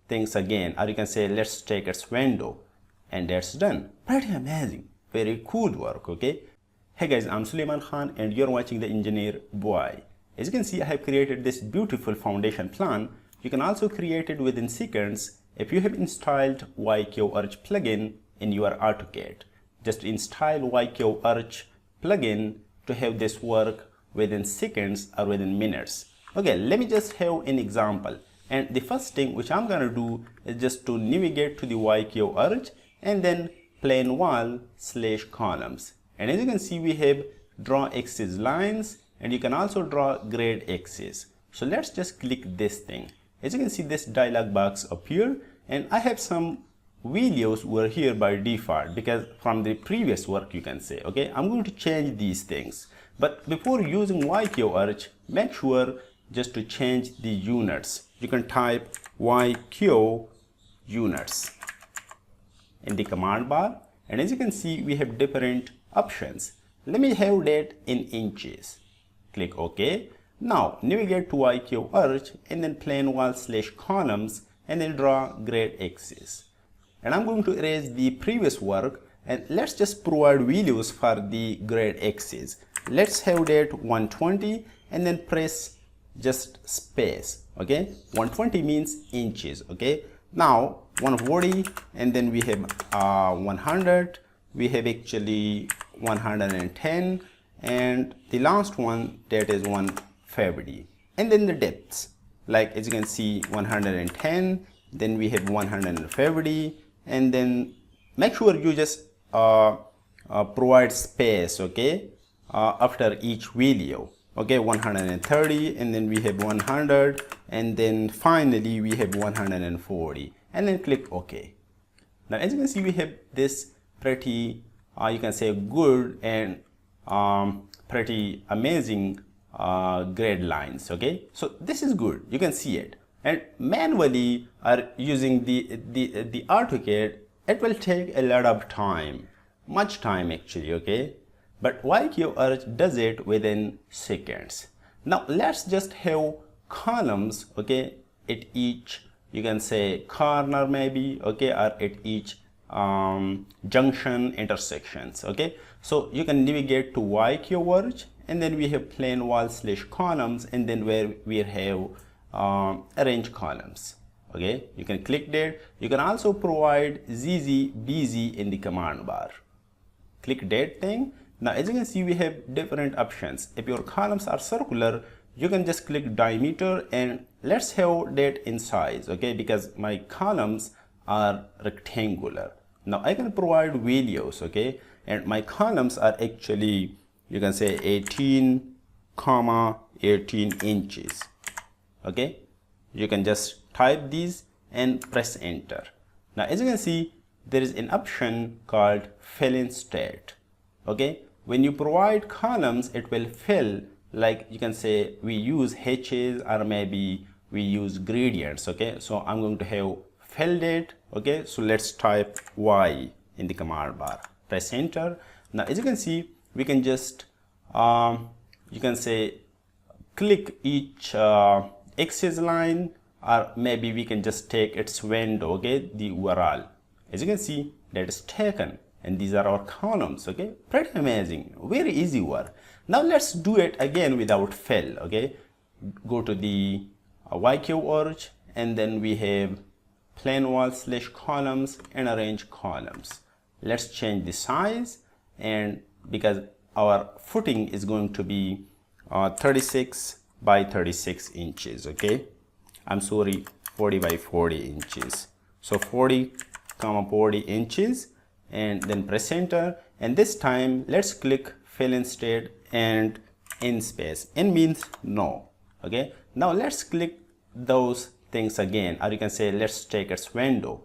things again, or you can say let's take its window, and that's done. Pretty amazing, very cool work. Okay, hey guys, I'm Suleiman Khan and you're watching The Engineer Boy. As you can see, I have created this beautiful foundation plan. You can also create it within seconds if you have installed YQArch plugin in your AutoCAD. Just install YQArch plugin to have this work within seconds or within minutes. Okay, let me just have an example. And the first thing which I'm gonna do is just to navigate to the YQArch and then plane wall / columns. And as you can see, we have draw axis lines, and you can also draw grade axis. So let's just click this thing. As you can see, this dialog box appear, and I have some videos were here by default because from the previous work, you can say. Okay, I'm going to change these things, but before using YQArch, make sure just to change the units. You can type YQ units in the command bar, and as you can see, we have different options. Let me have that in inches. Click OK. Now navigate to YQArch and then plane wall / columns, and then draw grade axis. And I'm going to erase the previous work, and let's just provide values for the grade axis. Let's have that 120 and then press just space. Okay, 120 means inches. Okay, now 140, and then we have 100, we have actually 110, and the last one, that is 150. And then the depths, like as you can see, 110, then we have 150, and then make sure you just provide space, okay, after each value. Okay, 130, and then we have 100, and then finally we have 140, and then click OK. Now as you can see, we have this pretty you can say good and pretty amazing grade lines. Okay, so this is good, you can see it. And manually or using the AutoCAD, it will take a lot of time, much time actually. Okay, but YQArch does it within seconds. Now let's just have columns, okay, at each, you can say corner maybe, okay, or at each junction intersections. Okay, so you can navigate to YQArch, and then we have plane wall / columns, and then where we have arrange columns. Okay, you can click that. You can also provide ZZBZ in the command bar. Click that thing. Now as you can see, we have different options. If your columns are circular, you can just click diameter, and let's have that in size. Okay, because my columns are rectangular. Now I can provide values. Okay, and my columns are actually, you can say 18, 18 inches. Okay, you can just type these and press enter. Now as you can see, there is an option called fill in state. Okay, when you provide columns, it will fill, like you can say we use hatches or maybe we use gradients. Okay, so I'm going to have fill that. Okay, so let's type Y in the command bar, press enter. Now as you can see, we can just you can say click each axis line, or maybe we can just take its window. Okay, the URL, as you can see, that is taken, and these are our columns. Okay, pretty amazing, very easy work. Now let's do it again without fill. Okay, go to the YQArch, and then we have plane wall / columns and arrange columns. Let's change the size, and because our footing is going to be 36 by 36 inches. Okay, I'm sorry, 40 by 40 inches. So 40, 40 inches, and then press enter. And this time let's click fill in state and in space. In means no. Okay, now let's click those things again, or you can say let's take its window,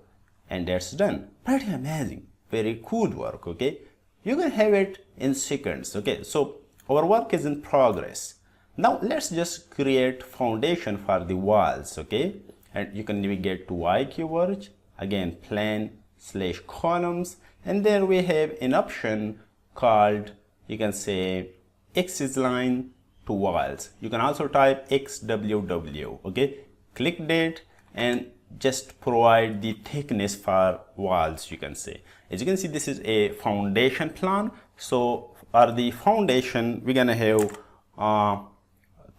and that's done. Pretty amazing, very cool work. Okay, you can have it in seconds. Okay, so our work is in progress. Now let's just create foundation for the walls. Okay, and you can navigate to YQArch, again plane / columns, and there we have an option called, you can say, axis line to walls. You can also type XWW. Okay, click that, and just provide the thickness for walls, you can say. As you can see, this is a foundation plan. So for the foundation, we're gonna have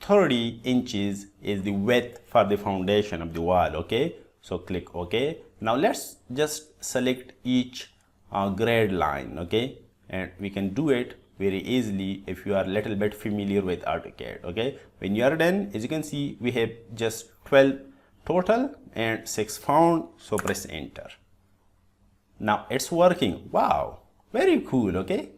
30 inches is the width for the foundation of the wall. Okay, so click OK. Now let's just select each grade line. Okay, and we can do it very easily if you are a little bit familiar with AutoCAD. Okay, when you are done, as you can see, we have just 12 total and 6 found. So press enter. Now it's working. Wow, very cool. Okay,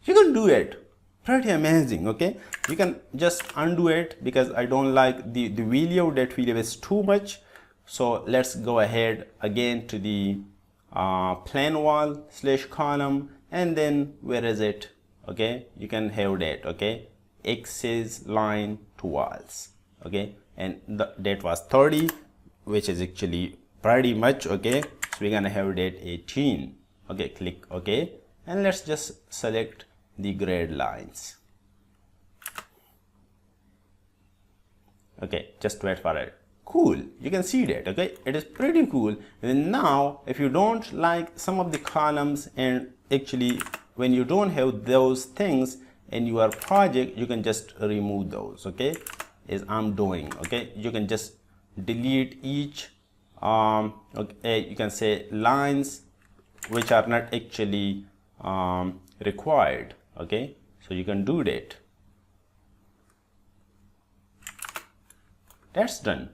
you can do it. Pretty amazing. Okay, you can just undo it because I don't like the video. That video is too much. So let's go ahead again to the plan wall / column, and then where is it? Okay, you can have that. Okay, axis line to walls. Okay, and that was 30, which is actually pretty much. Okay, so we're gonna have that 18. Okay, click OK, and let's just select the grade lines. Okay, just wait for it. Cool, you can see that. Okay, it is pretty cool. And now if you don't like some of the columns, and actually when you don't have those things in your project, you can just remove those. Okay, as I'm doing. Okay, you can just delete each okay, you can say lines which are not actually required. Okay, so you can do that. That's done.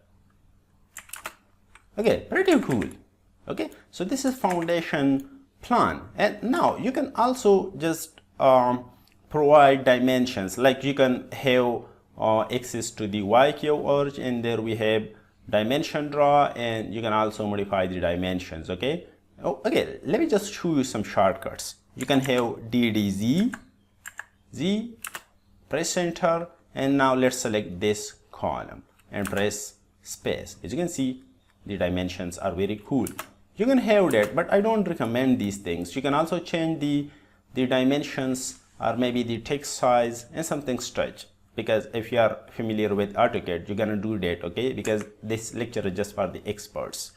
Okay, pretty cool. Okay, so this is foundation plan, and now you can also just provide dimensions. Like you can have access to the YQArch, and there we have dimension draw, and you can also modify the dimensions. Okay, okay, let me just show you some shortcuts. You can have DDZ, press enter, and now let's select this column and press space. As you can see, the dimensions are very cool. You can have that, but I don't recommend these things. You can also change the dimensions, or maybe the text size and something stretch, because if you are familiar with AutoCAD, you're gonna do that. Okay, because this lecture is just for the experts.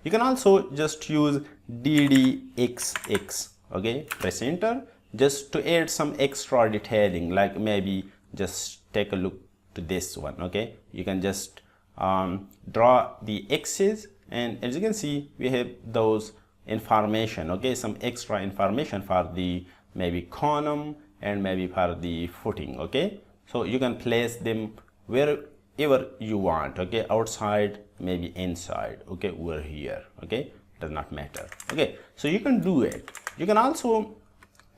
You can also just use DDXX. Okay, press enter, just to add some extra detailing, like maybe just take a look to this one. Okay, you can just draw the X's, and as you can see, we have those information. Okay, some extra information for the maybe column and maybe for the footing. Okay, so you can place them wherever you want. Okay, outside, maybe inside. Okay, over here. Okay, does not matter. Okay, so you can do it. You can also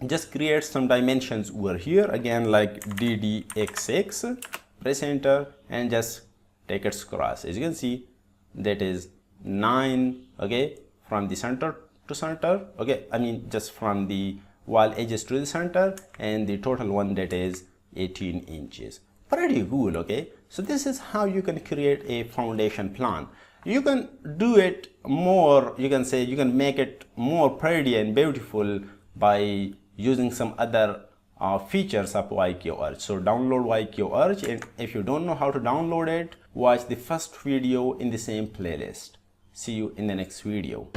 just create some dimensions over here again, like DDXX, press enter, and just take its cross. As you can see, that is 9. Okay, from the center to center. Okay, I mean just from the wall edges to the center, and the total one, that is 18 inches. Pretty cool. Okay, so this is how you can create a foundation plan. You can do it more, you can say, you can make it more pretty and beautiful by using some other features of YQArch. So download YQArch, and if you don't know how to download it, watch the first video in the same playlist. See you in the next video.